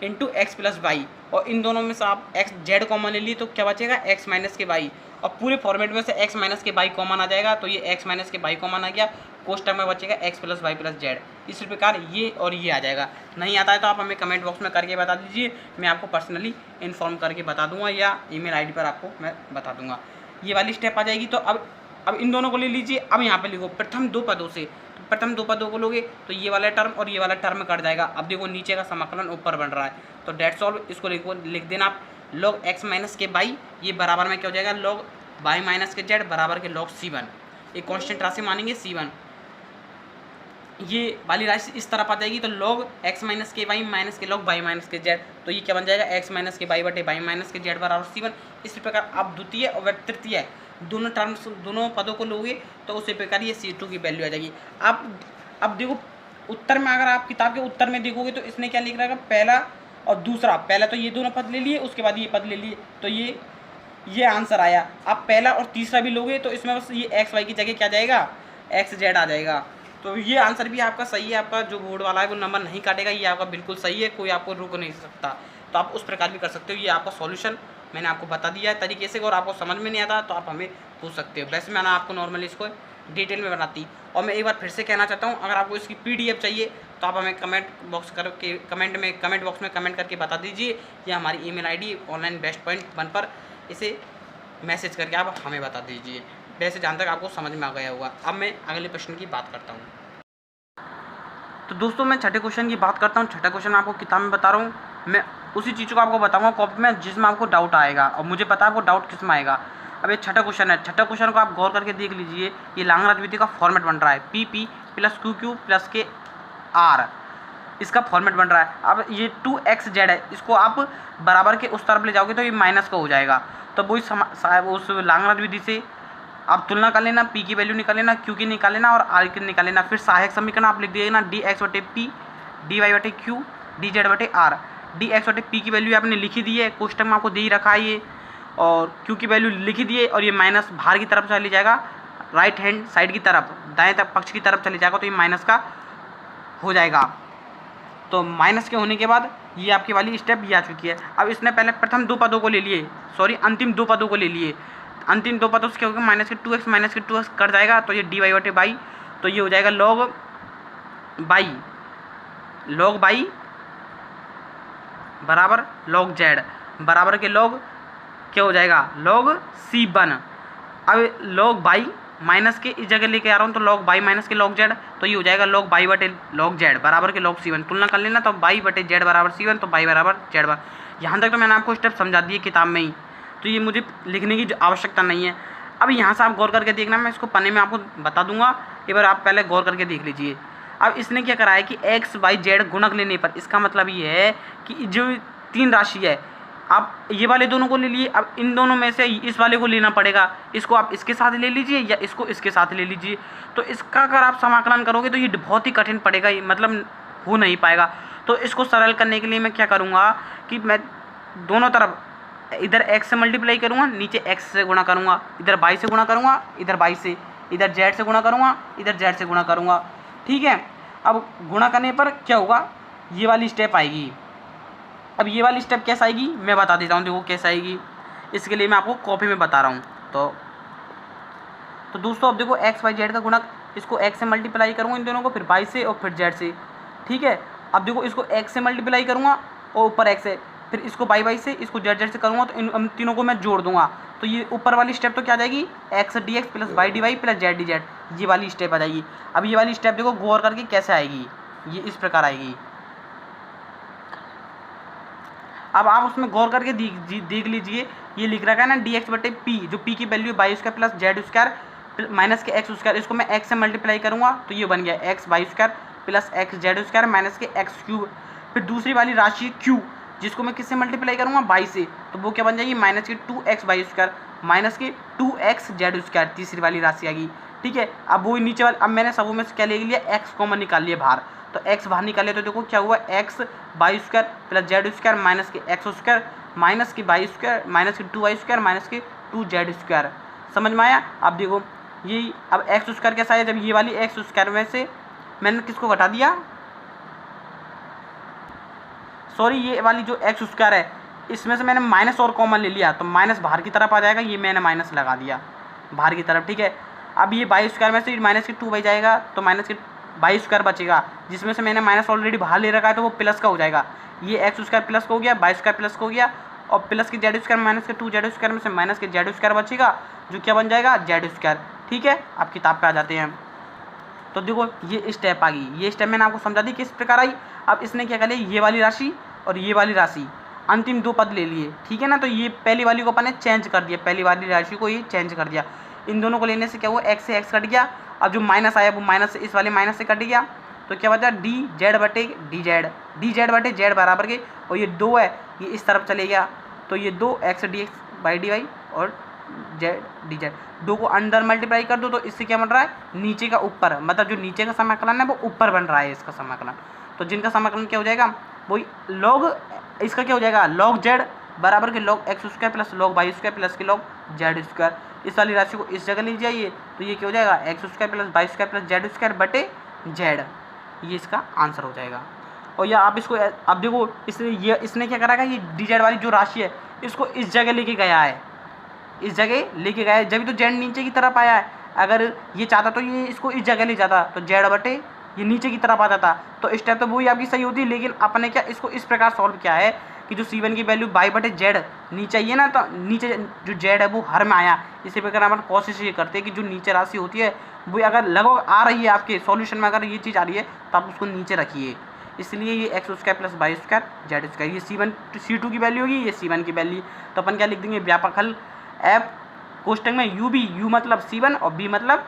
into X plus Y, और इन दोनों में से आप एक्स जेड कॉमन ले लिए तो क्या बचेगा, x माइनस के वाई, और पूरे फॉर्मेट में से x माइनस के वाई कॉमन आ जाएगा, तो ये x माइनस के वाई कॉमन आ गया, कोष्टक में बचेगा x plus Y plus Z. इसी प्रकार ये और ये आ जाएगा। नहीं आता है तो आप हमें कमेंट बॉक्स में करके बता दीजिए, मैं आपको पर्सनली इन्फॉर्म करके बता दूंगा या ईमेल आईडी पर आपको मैं बता दूंगा। ये वाली स्टेप आ जाएगी। तो अब इन दोनों को ले लीजिए। अब यहाँ पे लिखो प्रथम दो पदों से, तो प्रथम दो पदों को लोगे तो ये वाला टर्म और ये वाला टर्म कट जाएगा। अब देखो नीचे का समाकलन ऊपर बन रहा है, तो डेट सॉल्व इसको लिख देना आप log x माइनस के बाई, ये बराबर में क्या हो जाएगा log y माइनस के जेड बराबर के log c1, एक कांस्टेंट राशि मानेंगे c1। ये वाली राशि इस तरफ आ जाएगी तो log x माइनस के वाई माइनस के log y माइनस के जेड, तो ये क्या बन जाएगा x माइनस के वाई बटे वाई माइनस के जेड बराबर c1। इसी प्रकार आप द्वितीय और तृतीय दोनों टर्म्स दोनों पदों को लोगे तो उसी प्रकार ये c2 की वैल्यू आ जाएगी। अब देखो उत्तर में, अगर आप किताब के उत्तर में देखोगे तो इसने क्या लिख रहा है, पहला और दूसरा, पहला तो ये दोनों पद ले लिए उसके बाद ये पद ले लिए, तो ये आंसर आया। आप पहला और तीसरा भी लोगे तो इसमें बस ये एक्स वाई की जगह क्या जाएगा, एक्स जेड आ जाएगा। तो ये आंसर भी आपका सही है, आपका जो बोर्ड वाला है वो नंबर नहीं काटेगा, ये आपका बिल्कुल सही है, कोई आपको रोक नहीं सकता। तो आप उस प्रकार भी कर सकते हो। ये आपका सॉल्यूशन मैंने आपको बता दिया है तरीके से, और आपको समझ में नहीं आता तो आप हमें पूछ सकते हो। वैसे मैंने आपको नॉर्मली इसको डिटेल में बनाती। और मैं एक बार फिर से कहना चाहता हूँ, अगर आपको इसकी PDF चाहिए तो आप हमें कमेंट बॉक्स में कमेंट करके बता दीजिए, या हमारी email ID online best point 1 पर इसे मैसेज करके आप हमें बता दीजिए। वैसे जहाँ तक आपको समझ में आ गया होगा। अब मैं अगले प्रश्न की बात करता हूँ। तो दोस्तों मैं छठे क्वेश्चन की बात करता हूँ। छठा क्वेश्चन आपको किताब में बता रहा हूँ, मैं उसी चीज़ को आपको बताऊँगा कॉपी में जिसमें आपको डाउट आएगा, और मुझे पता है आपको डाउट किस में आएगा। अब ये छठा क्वेश्चन है, छठा क्वेश्चन को आप गौर करके देख लीजिए। ये लांगराज विधि का फॉर्मेट बन रहा है, PP प्लस QQ प्लस के R, इसका फॉर्मेट बन रहा है। अब ये 2xz है, इसको आप बराबर के उस तरफ ले जाओगे तो ये माइनस का हो जाएगा। तो वही उस लांगराज विधि से आप तुलना कर लेना, P की वैल्यू निकाल लेना, Q की निकाल लेना और R की निकाल लेना। फिर सहायक समीकरण आप लिख दिएगा ना, dx बटे P dy बटे Q dz बटे R। dx बटे P की वैल्यू आपने लिखी दी है, कोष्टक में आपको दे ही रखा है ये, और Q की वैल्यू लिखी दी है, और ये माइनस बाहर की तरफ चली जाएगा, राइट हैंड साइड की तरफ, दाएं पक्ष की तरफ चले जाएगा, तो ये माइनस का हो जाएगा। तो माइनस के होने के बाद ये आपकी वाली स्टेप ये आ चुकी है। अब इसने पहले प्रथम दो पदों को ले लिए, सॉरी अंतिम दो पदों को ले लिए। अंतिम दो पदों से क्या होगा, माइनस के 2x माइनस के 2x कट जाएगा, तो ये dy बटे बाई, तो ये हो जाएगा log बाई बराबर log z बराबर के log क्या हो जाएगा, log c1। अब log बाई माइनस के इस जगह लेके आ रहा हूँ तो log बाई माइनस के log जेड, तो ये हो जाएगा log बाई बटे log जेड बराबर के log C1। तुलना कर लेना, तो बाई बटे जेड बराबर C1, तो बाई बराबर जेड बराबर। यहाँ तक तो मैंने आपको स्टेप समझा दिए किताब में ही, तो ये मुझे लिखने की आवश्यकता नहीं है। अब यहाँ से आप गौर करके देखना, मैं इसको पन्ने में आपको बता दूंगा, एक बार आप पहले गौर करके देख लीजिए। अब इसने क्या करा है कि एक्स बाई जेड गुणक लेने पर, इसका मतलब ये है कि जो 3 राशि है, आप ये वाले दोनों को ले लिए, अब इन दोनों में से इस वाले को लेना पड़ेगा। इसको आप इसके साथ ले लीजिए या इसको इसके साथ ले लीजिए। तो इसका अगर आप समाकलन करोगे तो ये बहुत ही कठिन पड़ेगा, मतलब हो नहीं पाएगा। तो इसको सरल करने के लिए मैं क्या करूँगा कि मैं दोनों तरफ इधर x से मल्टीप्लाई करूँगा, नीचे x से गुणा करूँगा, इधर y से गुणा करूँगा, इधर y से, इधर z से गुणा करूँगा, इधर z से गुणा करूँगा। ठीक है, अब गुणा करने पर क्या होगा, ये वाली स्टेप आएगी। अब ये वाली स्टेप कैसे आएगी मैं बता देता हूँ, देखो कैसे आएगी। इसके लिए मैं आपको कॉपी में बता रहा हूँ। तो दोस्तों अब देखो x बाई जेड का गुणक, इसको x से मल्टीप्लाई करूँगा इन दोनों को, फिर y से और फिर z से। ठीक है, अब देखो इसको x से मल्टीप्लाई करूँगा और ऊपर x है, फिर इसको y से, इसको z से करूँगा, तो इन तीनों को मैं जोड़ दूंगा। तो ये ऊपर वाली स्टेप तो क्या आ जाएगी, x dx plus y dy plus z dz, ये वाली स्टेप आ जाएगी। अब ये वाली स्टेप देखो गौर करके कैसे आएगी, ये इस प्रकार आएगी। अब आप उसमें गौर करके देख लीजिए, ये लिख रखा है ना dx बटे p, जो p की value by square plus Z square minus के एक्स स्क्वायर, इसको मैं x से मल्टीप्लाई करूँगा तो ये बन गया x by square plus x Z square minus के एक्स क्यूब। फिर दूसरी वाली राशि q, जिसको मैं किससे मल्टीप्लाई करूँगा, बाई से, तो वो क्या बन जाएगी, माइनस के 2x बाई स्क्वायर माइनस के 2x जेड स्क्वायर, तीसरी वाली राशि आ गई। ठीक है, अब वो नीचे वाले, अब मैंने सबों में से क्या ले लिया, x कॉमन निकाल लिया बाहर, तो x बाहर निकाले तो देखो क्या हुआ, x by square plus Z square minus के एक्स स्क्वायर माइनस के बाई स्क्वायर माइनस के 2y स्क्वायर माइनस के 2z स्क्वायर। समझ में आया। अब देखो ये, अब एक्स स्क्वायर कैसा है, जब ये वाली एक्स स्क्वायर में से मैंने किसको घटा दिया, सॉरी ये वाली जो एक्स स्क्वायर है इसमें से मैंने माइनस और कॉमन ले लिया, तो माइनस बाहर की तरफ आ जाएगा, ये मैंने माइनस लगा दिया बाहर की तरफ। ठीक है, अब ये बाई स्क्वायर में से माइनस के 2 जाएगा, तो माइनस के बाई स्क्वायर बचेगा, जिसमें से मैंने माइनस ऑलरेडी बाहर ले रखा है, तो वो प्लस का हो जाएगा। ये एक्स स्क्वायर प्लस का हो गया, बाई स्क्वायर प्लस का हो गया, और प्लस के जेड स्क्वायर माइनस के 2z स्क्वायर में से माइनस के जेड स्क्वायर बचेगा, जो क्या बन जाएगा, जेड स्क्वायर। ठीक है, आप किताब पे आ जाते हैं। तो देखो ये स्टेप आ गई, ये स्टेप मैंने आपको समझा दी किस प्रकार आई। अब इसने क्या कर लिया, ये वाली राशि और ये वाली राशि, अंतिम 2 पद ले लिए। ठीक है ना, तो ये पहली वाली को अपन ने चेंज कर दिया, पहली वाली राशि को ये चेंज कर दिया। इन दोनों को लेने से क्या हुआ, एक्स से एक्स कट गया, अब जो माइनस आया वो माइनस से इस वाले माइनस से कट गया, तो क्या बचा, डी जेड बटे बटे जेड बराबर के, और ये 2 है ये इस तरफ चले गया, तो ये 2 X D X Y D Y और जेड डी जेड, 2 को अंदर मल्टीप्लाई कर दो, तो इससे क्या बन रहा है, नीचे का ऊपर, मतलब जो नीचे का समाकलन है वो ऊपर बन रहा है इसका समाकलन। तो जिनका समाकलन क्या हो जाएगा, वही लॉग, इसका क्या हो जाएगा, लॉग जेड बराबर के log X square plus log Y square plus के लॉग जेड स्क्वायर। इस वाली राशि को इस जगह ले जाइए, तो ये क्या हो जाएगा, X square plus Y square plus Z square बटे जेड, ये इसका आंसर हो जाएगा। और या आप इसको, अब देखो इसने क्या करा, ये डी जेड वाली जो राशि है इसको इस जगह लेके गया है, इस जगह लेके गया है, जब तो जेड नीचे की तरफ आया है। अगर ये चाहता तो ये इसको इस जगह ले जाता, तो जेड बटे ये नीचे की तरफ आ जाता, तो स्टेप तो वही आपकी सही होती। लेकिन अपने क्या इसको इस प्रकार सॉल्व किया है कि जो C1 की वैल्यू बाई बटे जेड नीचे आई है ना, तो नीचे जो जेड है वो हर में आया। इसी प्रकार अपन कोशिश ये करते हैं कि जो नीचे राशि होती है वो अगर लगभग आ रही है आपके सॉल्यूशन में, अगर ये चीज़ आ रही है तो आप उसको नीचे रखिए। इसलिए ये X square plus Y square Z square, ये C2 की वैल्यू होगी, ये C1 की वैल्यू। तो अपन क्या लिख देंगे, व्यापक हल एफ कोष्टक में यू मतलब C1 और बी मतलब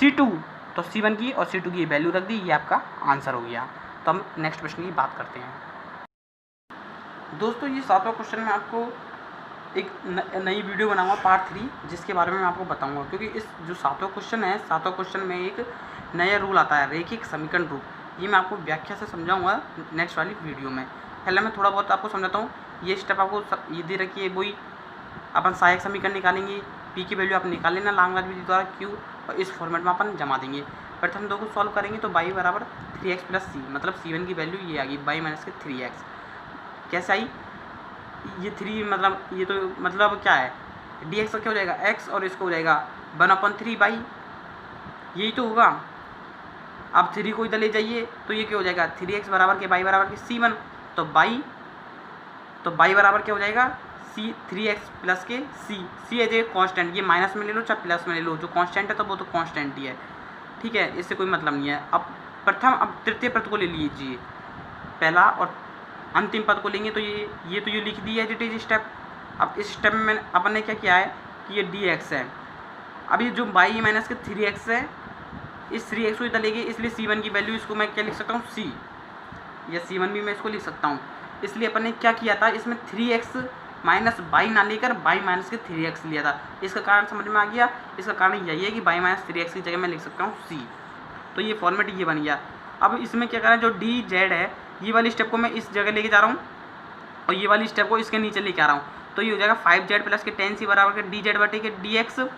C2, तो C1 की और C2 की वैल्यू रख दी, ये आपका आंसर हो गया। तो हम नेक्स्ट क्वेश्चन की बात करते हैं। दोस्तों ये 7वां क्वेश्चन में आपको एक नई वीडियो बनाऊंगा पार्ट 3, जिसके बारे में मैं आपको बताऊंगा, क्योंकि इस जो 7वां क्वेश्चन है, 7वां क्वेश्चन में एक नया रूल आता है, रैखिक समीकरण रूल। ये मैं आपको व्याख्या से समझाऊंगा नेक्स्ट वाली वीडियो में। पहले मैं थोड़ा बहुत आपको समझाता हूँ। ये स्टेप आपको ये दे रखी है, वही अपन सहायक समीकरण निकालेंगे, पी की वैल्यू आप निकाल लेना लांगराज विधि द्वारा, क्यू, और इस फॉर्मेट में अपन जमा देंगे। प्रथम 2 को सॉल्व करेंगे तो y बराबर 3x प्लस सी, मतलब C1 की वैल्यू ये आ गई y माइनस के 3x। कैसे आई, ये 3 मतलब ये तो मतलब क्या है, dx का क्या हो जाएगा x, और इसको हो जाएगा 1/3 यही तो होगा। अब 3 को इधर ले जाइए तो ये क्या हो जाएगा, 3x बराबर के y बराबर के C1, तो y बराबर क्या हो जाएगा सी 3x प्लस के सी एज ए कॉन्स्टेंट, ये माइनस में ले लो चाहे प्लस में ले लो, जो कॉन्स्टेंट है तो वो तो कॉन्स्टेंट ही है, ठीक है, इससे कोई मतलब नहीं है। अब अब तृतीय पद को ले लीजिए, पहला और अंतिम पद को लेंगे तो ये लिख दिया है जिट स्टेप। अब इस स्टेप में अपन ने क्या किया है कि ये dx है, अब ये जो y माइनस के 3x है, इस 3x को इधर लेंगे, इसलिए c1 की वैल्यू इसको मैं क्या लिख सकता हूँ c, या c1 भी मैं इसको लिख सकता हूँ। इसलिए अपन ने क्या किया था, इसमें 3x माइनस y ना लेकर y माइनस के 3x लिया था। इसका कारण समझ में आ गया, इसका कारण यही है कि y माइनस 3x की जगह मैं लिख सकता हूँ c, तो ये फॉर्मेट ये बन गया। अब इसमें क्या करें, जो dz है ये वाली स्टेप को मैं इस जगह लेके जा रहा हूँ और ये वाली स्टेप को इसके नीचे लेके आ रहा हूँ, तो ये हो जाएगा 5z प्लस के 10c बराबर के dz बटे के dx।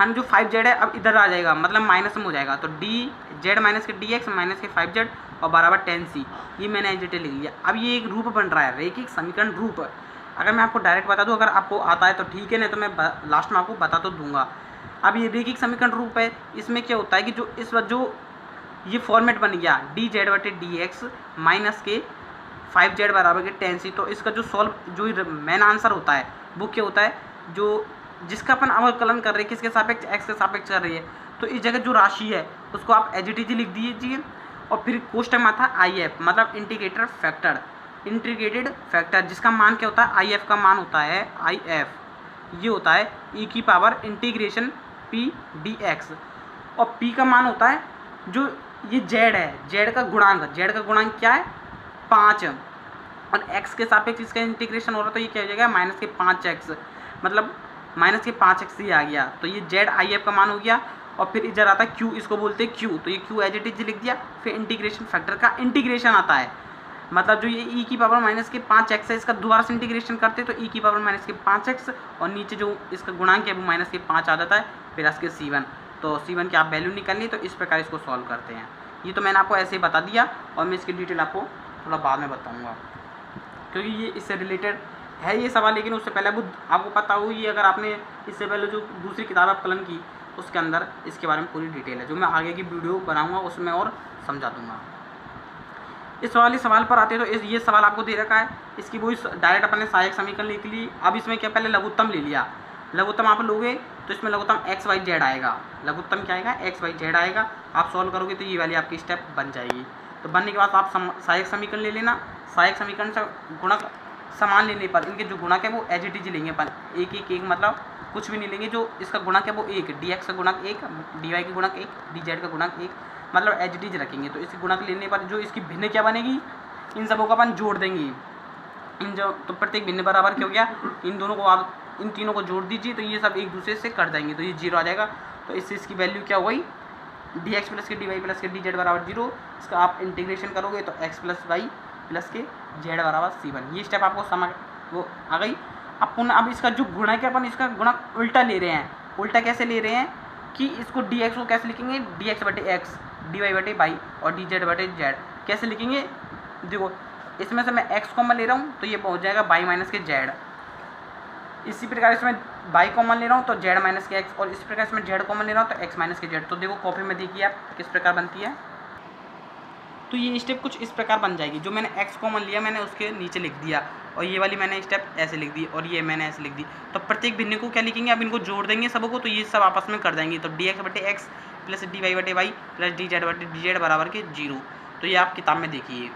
हम जो 5z है अब इधर आ जाएगा, मतलब माइनस में हो जाएगा, तो dz माइनस के dx माइनस के 5z और बराबर 10c, ये मैंने एज लिख लिया। अब ये एक रूप बन रहा है, रैखिक समीकरण रूप। अगर मैं आपको डायरेक्ट बता दूँ, अगर आपको आता है तो ठीक है, नहीं तो मैं लास्ट में आपको बता तो दूंगा। अब ये रैखिक समीकरण रूप है, इसमें क्या होता है कि जो ये फॉर्मेट बन गया dz बटे dx माइनस के 5z बराबर के 10c, तो इसका जो मेन आंसर होता है वो क्या होता है, जो जिसका अपन अवकलन कर रहे हैं किसके सापेक्ष, x के सापेक्ष कर रही है, तो इस जगह जो राशि है उसको आप एज इट इज लिख दीजिए और फिर कोष्टक में आता है IF, मतलब इंटीग्रेटेड फैक्टर, जिसका मान क्या होता है, IF का मान होता है IF, ये होता है e इंटीग्रेशन p dx, और p का मान होता है जो ये z है, z का गुणांक क्या है 5, और x के सापेक्ष इसका इंटीग्रेशन हो रहा है, तो ये क्या हो जाएगा माइनस के 5x, मतलब माइनस के 5x ही आ गया, तो ये z IF का मान हो गया। और फिर इधर आता है q, इसको बोलते हैं q, तो ये q एज इट इज लिख दिया। फिर इंटीग्रेशन फैक्टर का इंटीग्रेशन आता है, मतलब जो ये e की पावर माइनस के 5x है, इसका दोबारा से इंटीग्रेशन करते हैं तो e की पावर माइनस के 5x, और नीचे जो इसका गुणांक है वो माइनस के 5 आ जाता है प्लस के c1, तो c1 की आप वैल्यू निकालनी, तो इस प्रकार इसको सॉल्व करते हैं। ये तो मैंने आपको ऐसे ही बता दिया, और मैं इसकी डिटेल आपको थोड़ा बाद में बताऊँगा, क्योंकि ये इससे रिलेटेड है ये सवाल। लेकिन उससे पहले वो आपको पता होगी, अगर आपने इससे पहले जो दूसरी किताब आकलन की उसके अंदर इसके बारे में पूरी डिटेल है, जो मैं आगे की वीडियो बनाऊंगा उसमें और समझा दूंगा। इस वाले सवाल पर आते हैं तो ये सवाल आपको दे रखा है, इसकी वही डायरेक्ट अपने सहायक समीकरण लिख ली। अब इसमें क्या, पहले लघुत्तम ले लिया, लघुत्तम आप लोगे तो इसमें लघुत्तम x y z आएगा, लघुत्तम क्या आएगा x y z आएगा। आप सॉल्व करोगे तो ये वाली आपकी स्टेप बन जाएगी। तो बनने के बाद आप सहायक समीकरण ले लेना, सहायक समीकरण से गुणक समान लेने पर इनके जो गुणक है वो एज इट इज लेंगे अपन, एक मतलब कुछ भी नहीं लेंगे, जो इसका गुणक है वो 1, dx का गुणक 1, dy का गुणक 1, dz का गुणक 1, मतलब एज इट इज रखेंगे। तो इसके गुणक लेने पर जो इसकी भिन्न क्या बनेगी, इन सबों को अपन जोड़ देंगे, तो प्रत्येक भिन्न बराबर क्या हो गया, इन दोनों को आप इन तीनों को जोड़ दीजिए तो ये सब एक दूसरे से कट जाएंगे, तो ये 0 आ जाएगा। तो इससे इसकी वैल्यू क्या हो गई, dx प्लस के dy प्लस के dz बराबर 0। इसका आप इंटीग्रेशन करोगे तो x प्लस y प्लस के z बराबर c1। ये स्टेप आपको समझ वो आ गई। अब पुनः अब इसका जो गुणक है अपन इसका गुणक उल्टा ले रहे हैं। उल्टा कैसे ले रहे हैं कि इसको dx को कैसे लिखेंगे, dx बटे x, dy बटे y और dz बटे z कैसे लिखेंगे। देखो इसमें से मैं x कॉमन ले रहा हूँ तो ये पहुँच जाएगा y माइनस के z। इसी प्रकार इसमें y कॉमन ले रहा हूँ तो z माइनस के x, और इस प्रकार इसमें z कॉमन ले रहा हूँ तो x माइनस के z। तो देखो कॉपी में देखिए आप किस प्रकार बनती है। तो ये स्टेप कुछ इस प्रकार बन जाएगी, जो मैंने x कॉमन लिया मैंने उसके नीचे लिख दिया, और ये वाली मैंने स्टेप ऐसे लिख दी, और ये मैंने ऐसे लिख दी। तो प्रत्येक भिन्न को क्या लिखेंगे, अब इनको जोड़ देंगे सबको, तो ये सब आपस में कर जाएंगे। तो dx बटे x प्लस dy बटे y प्लस dz बटे dz बराबर के 0। तो ये आप किताब में देखिए,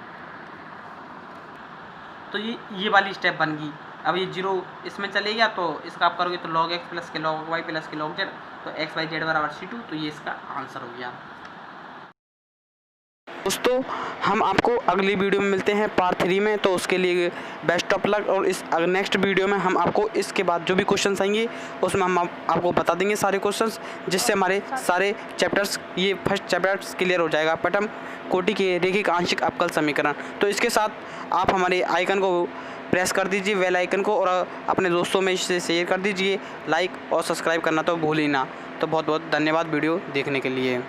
तो ये वाली स्टेप बन गई। अब ये 0 इसमें चले गया तो इसका आप करोगे तो log x प्लस के log y प्लस के log z, तो x y z बराबर c2। तो ये इसका आंसर हो गया। दोस्तों हम आपको अगली वीडियो में मिलते हैं पार्ट 3 में, तो उसके लिए बेस्ट ऑफ लक। और इस नेक्स्ट वीडियो में हम आपको इसके बाद जो भी क्वेश्चंस आएंगे उसमें हम आपको बता देंगे सारे क्वेश्चंस, जिससे हमारे सारे चैप्टर्स ये फर्स्ट चैप्टर्स क्लियर हो जाएगा, प्रथम कोटि के रैखिक आंशिक अवकल समीकरण। तो इसके साथ आप हमारे आइकन को प्रेस कर दीजिए, बेल आइकन को, और अपने दोस्तों में इसे शेयर कर दीजिए, लाइक और सब्सक्राइब करना तो भूल ही ना। तो बहुत बहुत धन्यवाद वीडियो देखने के लिए।